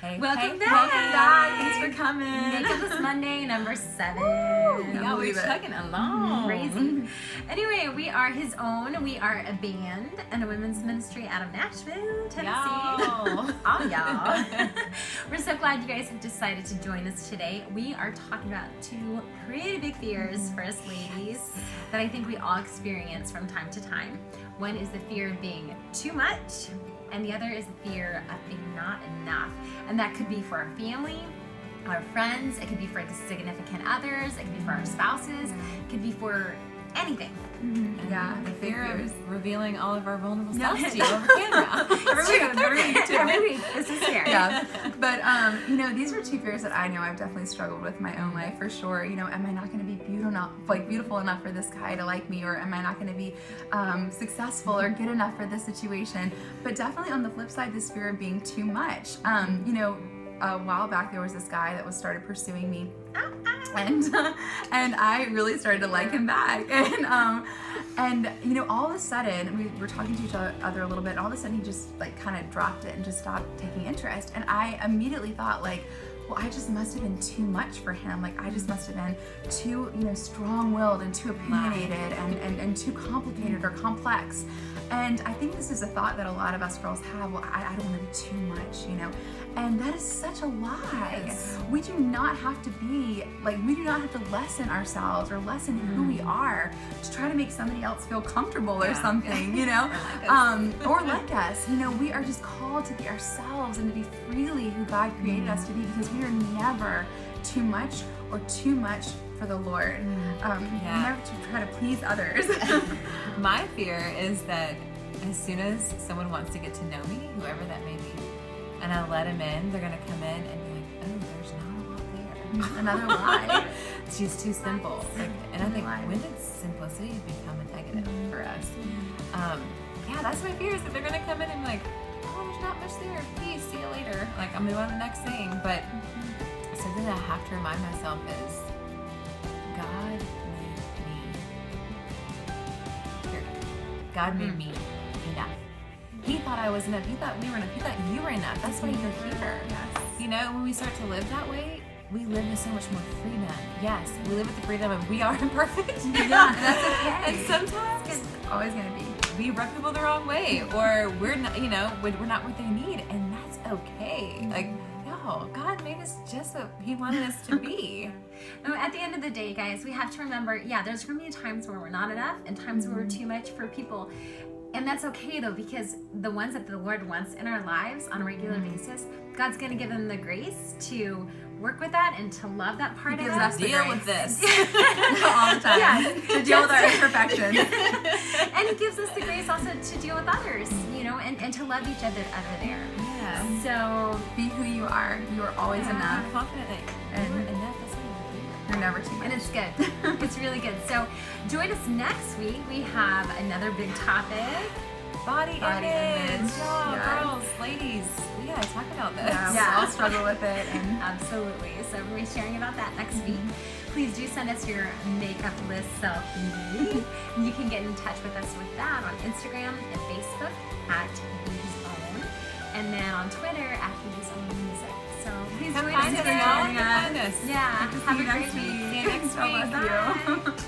Welcome back. Welcome back. Thanks for coming. Makeupless Monday, number 7. Yeah, we're chugging along. Crazy. Anyway, we are His Own. We are a band and a women's ministry out of Nashville, Tennessee. Y'all. Oh, y'all. We're so glad you guys have decided to join us today. We are talking about 2 pretty big fears for us ladies that I think we all experience from time to time. One is the fear of being too much, and the other is the fear of being not enough. And that could be for our family, our friends, it could be for significant others, it could be for our spouses, it could be for anything. Yeah, The fear figures. of revealing all of our vulnerable Yeah. stuff to you over camera. Every week, this is scary. Yeah, but these are 2 fears that I know I've definitely struggled with in my own life for sure. Am I not going to be beautiful enough for this guy to like me, or am I not going to be successful or good enough for this situation? But definitely on the flip side, this fear of being too much. A while back there was this guy that started pursuing me. And I really started to like him back, and all of a sudden we were talking to each other a little bit, and all of a sudden he just kind of dropped it and just stopped taking interest, and I immediately thought well, I just must have been too much for him. I just must have been too strong-willed and too opinionated and too complicated or complex. And I think this is a thought that a lot of us girls have. Well, I don't want to be too much, And that is such a lie. Yes. We do not have to be, we do not have to lessen ourselves or lessen who we are to try to make somebody else feel comfortable or something, or like us. We are just called to be ourselves and to be freely who God created us to be, because we are never too much or too much for the Lord. Never to try to please others. My fear is that as soon as someone wants to get to know me, whoever that may be, and I let them in, they're going to come in and be like, oh, there's not a lot there. Another lie. She's too simple. And I think, when did simplicity become a negative for us? That's my fear, is that they're going to come in and be like, oh, there's not much there. Peace, see you later. I'll move on to the next thing. But something that I have to remind myself is, God made me. God made me enough. He thought I was enough. He thought we were enough. He thought you were enough. That's why you're here. Yes. When we start to live that way, we live with so much more freedom. Yes, we live with the freedom of we are imperfect. Yeah, that's okay. And sometimes It's always going to be. we rub people the wrong way, or we're not, we're not what they need, and that's okay. No, God made us just what He wanted us to be. No, at the end of the day, guys, we have to remember, there's going to be times where we're not enough and times where we're too much for people. And that's okay, though, because the ones that the Lord wants in our lives on a regular basis, God's going to give them the grace to work with that and to love that part of us. Deal with this. All the time. Yes. To deal with our imperfections. And He gives us the grace also to deal with others, and to love each other there. Yeah. So Be who you are. You are always enough. Be confident that And- you're enough. That's what You're never too much. And it's good. It's really good. So join us next week. We have another big topic. Body Body image. image. Yeah, Yes. girls, ladies, we gotta talk about this. Yeah, we all struggle with it. And Absolutely. So we'll be sharing about that next week. Please do send us your makeup list selfie. You can get in touch with us with that on Instagram and Facebook at His Own, and then on Twitter at His Own Music. So please Come join find us us, again. y'all. Come find us. Yeah. see Have you a great next week. week. See you next God week. bless you. Bye.